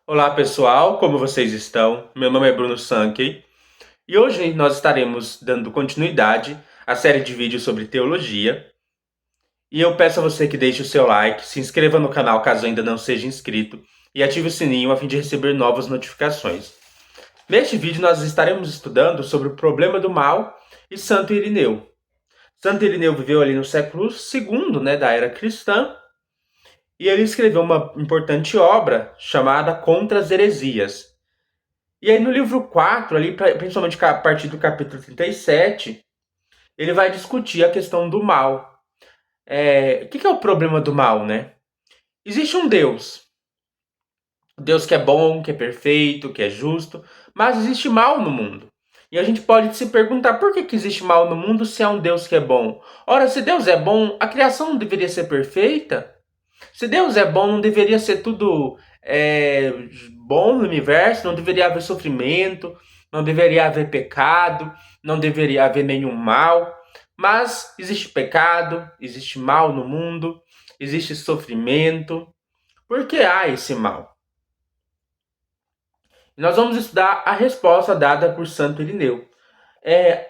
Olá pessoal, como vocês estão? Meu nome é Bruno Sankey e hoje nós estaremos dando continuidade à série de vídeos sobre teologia. E eu peço a você que deixe o seu like, se inscreva no canal caso ainda não seja inscrito e ative o sininho a fim de receber novas notificações. Neste vídeo nós estaremos estudando sobre o problema do mal e Santo Irineu. Santo Irineu viveu ali no século II, da era cristã, e ele escreveu uma importante obra chamada Contra as Heresias. E aí no livro 4, ali, principalmente a partir do capítulo 37, ele vai discutir a questão do mal. O que é o problema do mal, né? Existe um Deus que é bom, que é perfeito, que é justo, mas existe mal no mundo. E a gente pode se perguntar por que existe mal no mundo se há um Deus que é bom? Ora, se Deus é bom, a criação não deveria ser perfeita? Se Deus é bom, não deveria ser tudo bom no universo, não deveria haver sofrimento, não deveria haver pecado, não deveria haver nenhum mal. Mas existe pecado, existe mal no mundo, existe sofrimento. Por que há esse mal? Nós vamos estudar a resposta dada por Santo Irineu.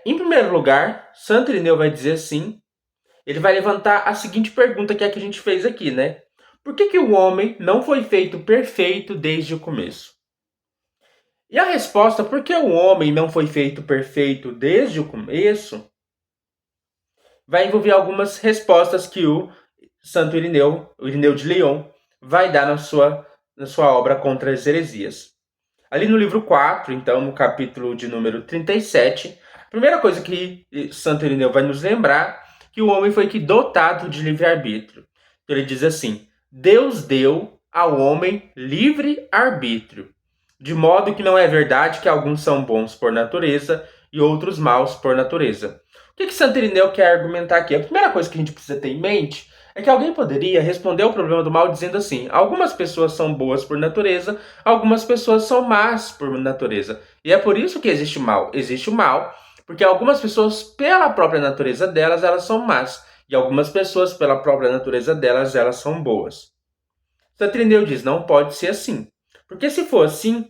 Em primeiro lugar, Santo Irineu vai dizer assim, ele vai levantar a seguinte pergunta que é a que a gente fez aqui, né? Por que o homem não foi feito perfeito desde o começo? E a resposta, por que o homem não foi feito perfeito desde o começo, vai envolver algumas respostas que o Santo Irineu, o Irineu de Lyon, vai dar na sua obra Contra as Heresias. Ali no livro 4, então, no capítulo de número 37, a primeira coisa que Santo Irineu vai nos lembrar que o homem foi dotado de livre-arbítrio. Então ele diz assim: Deus deu ao homem livre-arbítrio, de modo que não é verdade que alguns são bons por natureza e outros maus por natureza. O que Santo Irineu quer argumentar aqui? A primeira coisa que a gente precisa ter em mente é que alguém poderia responder ao problema do mal dizendo assim: algumas pessoas são boas por natureza, algumas pessoas são más por natureza. E é por isso que existe mal. Existe o mal porque algumas pessoas, pela própria natureza delas, elas são más. E algumas pessoas, pela própria natureza delas, elas são boas. Santo Irineu diz: não pode ser assim. Porque se for assim,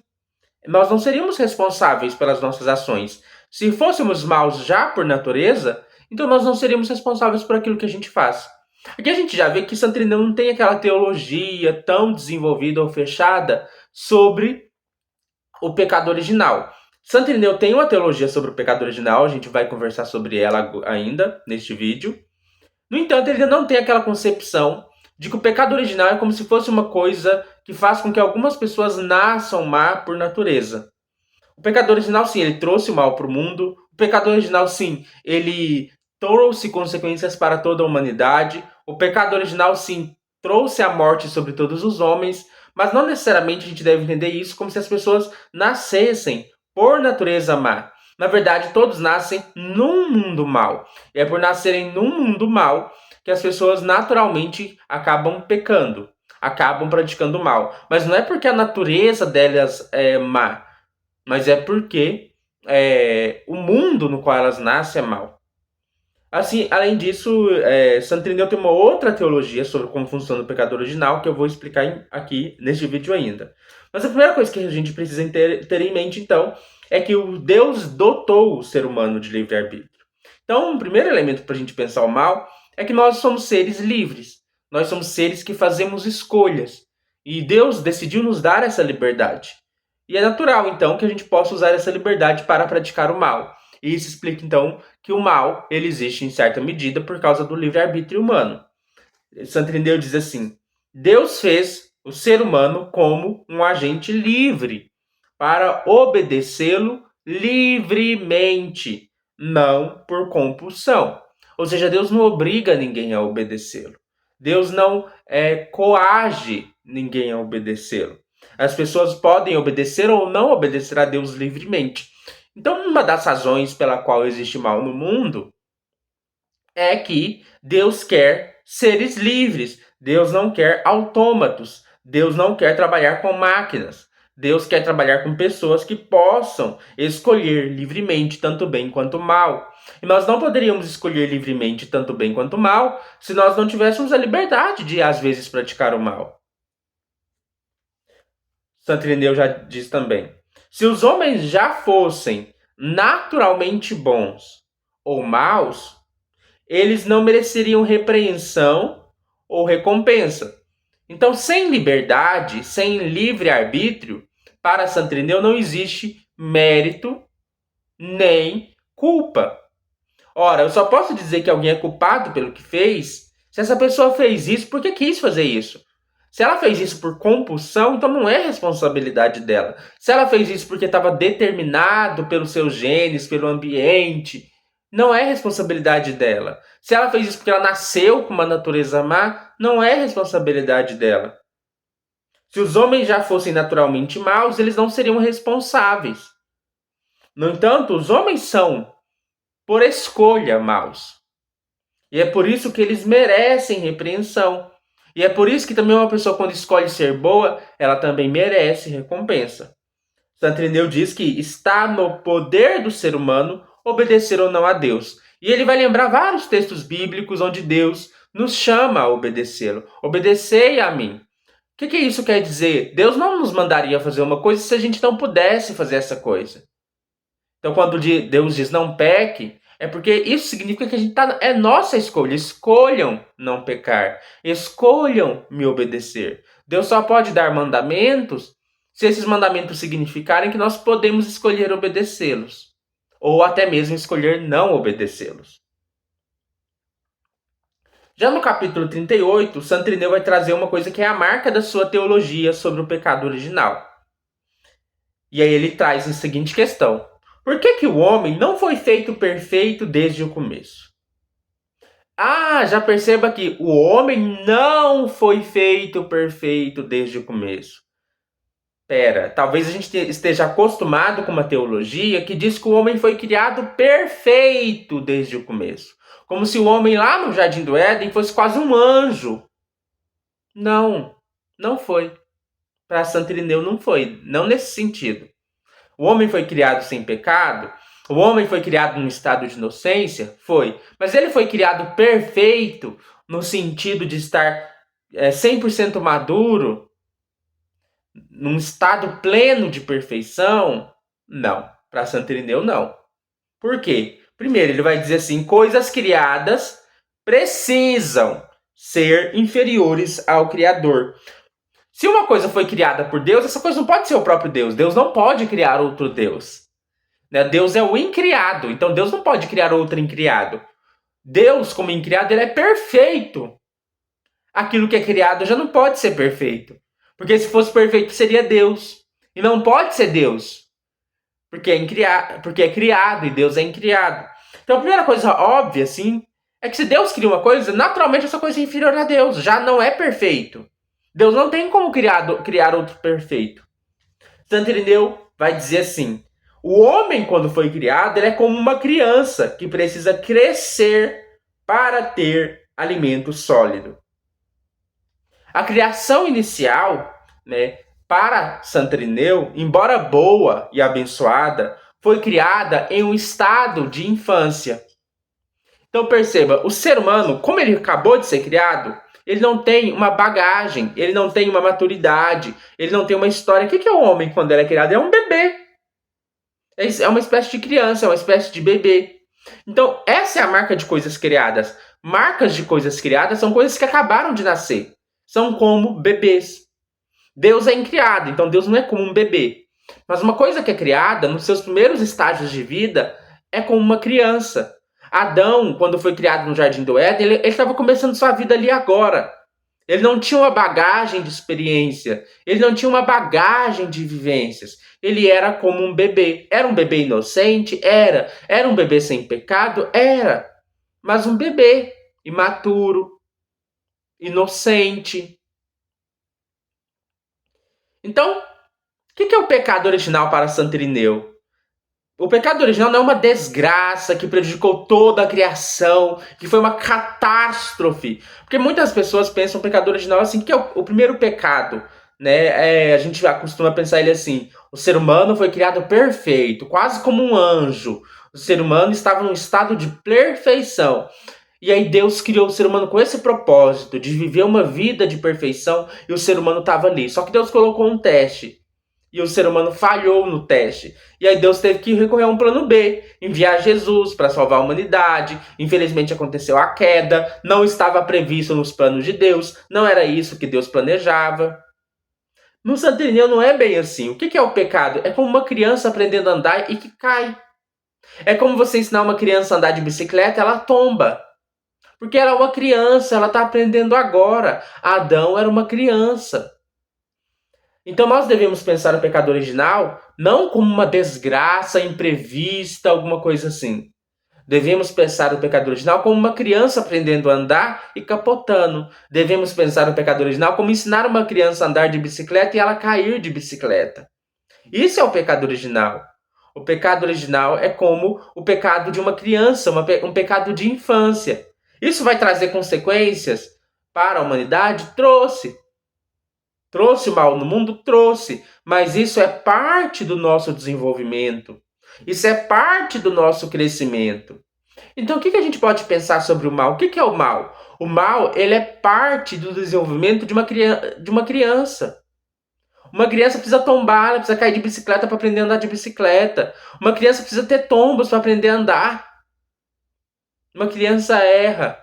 nós não seríamos responsáveis pelas nossas ações. Se fôssemos maus já por natureza, então nós não seríamos responsáveis por aquilo que a gente faz. Aqui a gente já vê que Santo Irineu não tem aquela teologia tão desenvolvida ou fechada sobre o pecado original. Santo Irineu tem uma teologia sobre o pecado original, a gente vai conversar sobre ela ainda neste vídeo. No entanto, ele não tem aquela concepção de que o pecado original é como se fosse uma coisa que faz com que algumas pessoas nasçam má por natureza. O pecado original, sim, ele trouxe o mal para o mundo. O pecado original, sim, ele trouxe consequências para toda a humanidade. O pecado original, sim, trouxe a morte sobre todos os homens. Mas não necessariamente a gente deve entender isso como se as pessoas nascessem por natureza má. Na verdade, todos nascem num mundo mal. E é por nascerem num mundo mal que as pessoas naturalmente acabam pecando, acabam praticando mal. Mas não é porque a natureza delas é má, mas é porque o mundo no qual elas nascem é mau. Assim, além disso, Santo Irineu tem uma outra teologia sobre como funciona o pecado original que eu vou explicar aqui neste vídeo ainda. Mas a primeira coisa que a gente precisa ter em mente, então, é que o Deus dotou o ser humano de livre-arbítrio. Então, o primeiro elemento para a gente pensar o mal é que nós somos seres livres. Nós somos seres que fazemos escolhas. E Deus decidiu nos dar essa liberdade. E é natural, então, que a gente possa usar essa liberdade para praticar o mal. E isso explica, então, que o mal ele existe em certa medida por causa do livre-arbítrio humano. Santo Irineu diz assim: Deus fez o ser humano como um agente livre para obedecê-lo livremente, não por compulsão. Ou seja, Deus não obriga ninguém a obedecê-lo. Deus não coage ninguém a obedecê-lo. As pessoas podem obedecer ou não obedecer a Deus livremente. Então, uma das razões pela qual existe mal no mundo é que Deus quer seres livres. Deus não quer autômatos. Deus não quer trabalhar com máquinas. Deus quer trabalhar com pessoas que possam escolher livremente tanto bem quanto mal. E nós não poderíamos escolher livremente tanto bem quanto mal se nós não tivéssemos a liberdade de, às vezes, praticar o mal. Santo Irineu já diz também: se os homens já fossem naturalmente bons ou maus, eles não mereceriam repreensão ou recompensa. Então, sem liberdade, sem livre-arbítrio, para Santo Irineu não existe mérito nem culpa. Ora, eu só posso dizer que alguém é culpado pelo que fez se essa pessoa fez isso porque quis fazer isso. Se ela fez isso por compulsão, então não é responsabilidade dela. Se ela fez isso porque estava determinado pelos seus genes, pelo ambiente, não é responsabilidade dela. Se ela fez isso porque ela nasceu com uma natureza má, não é responsabilidade dela. Se os homens já fossem naturalmente maus, eles não seriam responsáveis. No entanto, os homens são, por escolha, maus. E é por isso que eles merecem repreensão. E é por isso que também uma pessoa, quando escolhe ser boa, ela também merece recompensa. Santo Irineu diz que está no poder do ser humano obedecer ou não a Deus. E ele vai lembrar vários textos bíblicos onde Deus nos chama a obedecê-lo. Obedecei a mim. O que isso quer dizer? Deus não nos mandaria fazer uma coisa se a gente não pudesse fazer essa coisa. Então, quando Deus diz não peque, é porque isso significa que a gente é nossa escolha. Escolham não pecar. Escolham me obedecer. Deus só pode dar mandamentos se esses mandamentos significarem que nós podemos escolher obedecê-los. Ou até mesmo escolher não obedecê-los. Já no capítulo 38, Santo Irineu vai trazer uma coisa que é a marca da sua teologia sobre o pecado original. E aí ele traz a seguinte questão: por que o homem não foi feito perfeito desde o começo? Ah, já perceba que o homem não foi feito perfeito desde o começo. Pera, talvez a gente esteja acostumado com uma teologia que diz que o homem foi criado perfeito desde o começo. Como se o homem lá no Jardim do Éden fosse quase um anjo. Não, não foi. Para Santo Irineu não foi, não nesse sentido. O homem foi criado sem pecado? O homem foi criado num estado de inocência? Foi. Mas ele foi criado perfeito no sentido de estar 100% maduro, num estado pleno de perfeição? Não. Para Santo Irineu, não. Por quê? Primeiro, ele vai dizer assim: coisas criadas precisam ser inferiores ao Criador. Se uma coisa foi criada por Deus, essa coisa não pode ser o próprio Deus. Deus não pode criar outro Deus. Deus é o incriado, então Deus não pode criar outro incriado. Deus, como incriado, ele é perfeito. Aquilo que é criado já não pode ser perfeito. Porque se fosse perfeito, seria Deus. E não pode ser Deus. Porque é criado e Deus é incriado. Então a primeira coisa óbvia, assim, é que se Deus cria uma coisa, naturalmente essa coisa é inferior a Deus. Já não é perfeito. Deus não tem como criar outro perfeito. Santo Irineu vai dizer assim: o homem, quando foi criado, ele é como uma criança que precisa crescer para ter alimento sólido. A criação inicial, para Santo Irineu, embora boa e abençoada, foi criada em um estado de infância. Então perceba, o ser humano, como ele acabou de ser criado, ele não tem uma bagagem, ele não tem uma maturidade, ele não tem uma história. O que é o homem quando ele é criado? É um bebê. É uma espécie de criança, é uma espécie de bebê. Então, essa é a marca de coisas criadas. Marcas de coisas criadas são coisas que acabaram de nascer. São como bebês. Deus é incriado, então Deus não é como um bebê. Mas uma coisa que é criada, nos seus primeiros estágios de vida, é como uma criança. Adão, quando foi criado no Jardim do Éden, ele estava começando sua vida ali agora. Ele não tinha uma bagagem de experiência. Ele não tinha uma bagagem de vivências. Ele era como um bebê. Era um bebê inocente? Era. Era um bebê sem pecado? Era. Mas um bebê imaturo, inocente. Então, o que é o pecado original para Santo Irineu? O pecado original não é uma desgraça que prejudicou toda a criação, que foi uma catástrofe. Porque muitas pessoas pensam o pecado original assim, que é o primeiro pecado. A gente costuma pensar ele assim: o ser humano foi criado perfeito, quase como um anjo. O ser humano estava num estado de perfeição. E aí Deus criou o ser humano com esse propósito de viver uma vida de perfeição, e o ser humano estava ali. Só que Deus colocou um teste. E o ser humano falhou no teste. E aí Deus teve que recorrer a um plano B, enviar Jesus para salvar a humanidade. Infelizmente aconteceu a queda, não estava previsto nos planos de Deus, não era isso que Deus planejava. No Santo Irineu não é bem assim. O que é o pecado? É como uma criança aprendendo a andar e que cai. É como você ensinar uma criança a andar de bicicleta, ela tomba. Porque ela é uma criança, ela está aprendendo agora. Adão era uma criança. Então nós devemos pensar o pecado original não como uma desgraça imprevista, alguma coisa assim. Devemos pensar o pecado original como uma criança aprendendo a andar e capotando. Devemos pensar o pecado original como ensinar uma criança a andar de bicicleta e ela cair de bicicleta. Isso é o pecado original. O pecado original é como o pecado de uma criança, um pecado de infância. Isso vai trazer consequências para a humanidade? Trouxe. Trouxe o mal no mundo? Trouxe. Mas isso é parte do nosso desenvolvimento. Isso é parte do nosso crescimento. Então, o que a gente pode pensar sobre o mal? O que é o mal? O mal, ele é parte do desenvolvimento de uma criança. Uma criança precisa tombar, ela precisa cair de bicicleta para aprender a andar de bicicleta. Uma criança precisa ter tombos para aprender a andar. Uma criança erra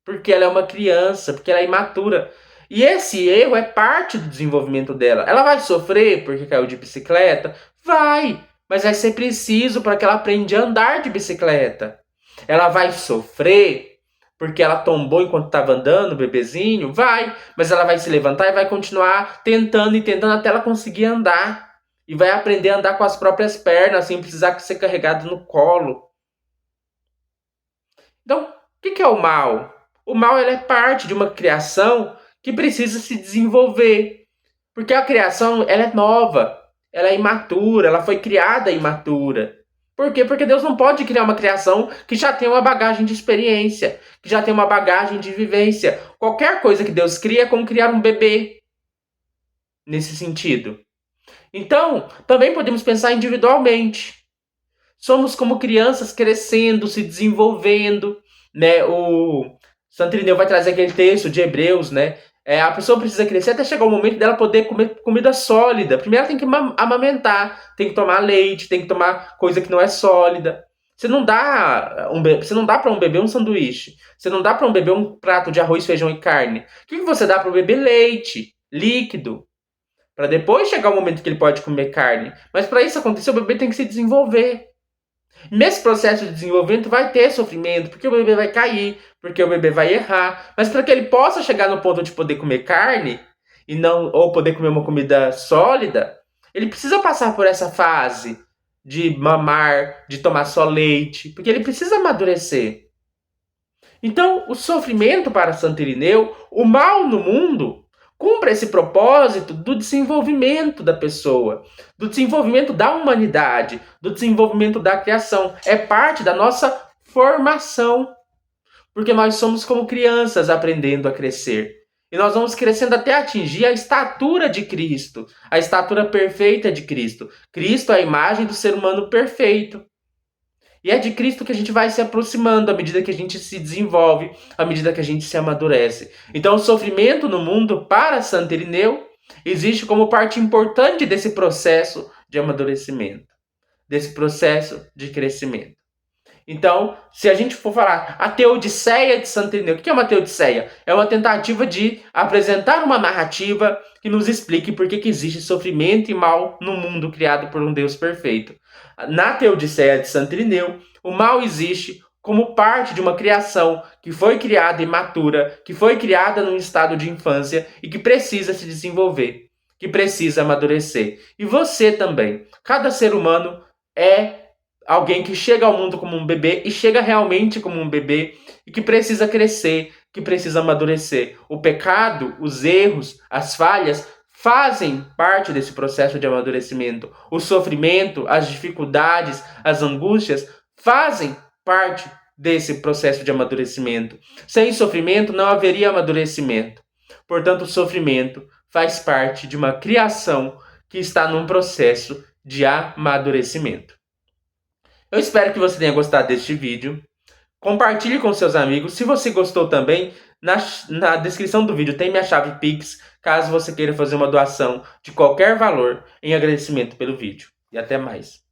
porque ela é uma criança, porque ela é imatura. E esse erro é parte do desenvolvimento dela. Ela vai sofrer porque caiu de bicicleta? Vai, mas vai ser preciso para que ela aprenda a andar de bicicleta. Ela vai sofrer porque ela tombou enquanto estava andando, bebezinho? Vai, mas ela vai se levantar e vai continuar tentando e tentando até ela conseguir andar. E vai aprender a andar com as próprias pernas, sem precisar ser carregado no colo. Então, o que é o mal? O mal ele é parte de uma criação que precisa se desenvolver. Porque a criação ela é nova, ela é imatura, ela foi criada imatura. Por quê? Porque Deus não pode criar uma criação que já tem uma bagagem de experiência, que já tem uma bagagem de vivência. Qualquer coisa que Deus cria é como criar um bebê, nesse sentido. Então, também podemos pensar individualmente. Somos como crianças crescendo, se desenvolvendo, né? O Santo Irineu vai trazer aquele texto de Hebreus, né? A pessoa precisa crescer até chegar o momento dela poder comer comida sólida. Primeiro ela tem que amamentar, tem que tomar leite, tem que tomar coisa que não é sólida. Você não dá para um bebê um sanduíche. Você não dá para um bebê um prato de arroz, feijão e carne. O que você dá para o bebê? Leite, líquido. Para depois chegar o momento que ele pode comer carne. Mas para isso acontecer, o bebê tem que se desenvolver. Nesse processo de desenvolvimento vai ter sofrimento, porque o bebê vai cair, porque o bebê vai errar, mas para que ele possa chegar no ponto de poder comer carne e não ou poder comer uma comida sólida, ele precisa passar por essa fase de mamar, de tomar só leite, porque ele precisa amadurecer. Então, o sofrimento para Santo Irineu, o mal no mundo, cumpre esse propósito do desenvolvimento da pessoa, do desenvolvimento da humanidade, do desenvolvimento da criação. É parte da nossa formação, porque nós somos como crianças aprendendo a crescer. E nós vamos crescendo até atingir a estatura de Cristo, a estatura perfeita de Cristo. Cristo é a imagem do ser humano perfeito. E é de Cristo que a gente vai se aproximando à medida que a gente se desenvolve, à medida que a gente se amadurece. Então, o sofrimento no mundo, para Santo Irineu, existe como parte importante desse processo de amadurecimento, desse processo de crescimento. Então, se a gente for falar a Teodiceia de Santo Irineu, o que é uma Teodiceia? É uma tentativa de apresentar uma narrativa que nos explique por que existe sofrimento e mal no mundo criado por um Deus perfeito. Na Teodiceia de Santo Irineu, o mal existe como parte de uma criação que foi criada imatura, que foi criada num estado de infância e que precisa se desenvolver, que precisa amadurecer. E você também. Cada ser humano é alguém que chega ao mundo como um bebê e chega realmente como um bebê e que precisa crescer, que precisa amadurecer. O pecado, os erros, as falhas fazem parte desse processo de amadurecimento. O sofrimento, as dificuldades, as angústias fazem parte desse processo de amadurecimento. Sem sofrimento não haveria amadurecimento. Portanto, o sofrimento faz parte de uma criação que está num processo de amadurecimento. Eu espero que você tenha gostado deste vídeo. Compartilhe com seus amigos. Se você gostou também, na descrição do vídeo tem minha chave Pix. caso você queira fazer uma doação de qualquer valor em agradecimento pelo vídeo. E até mais.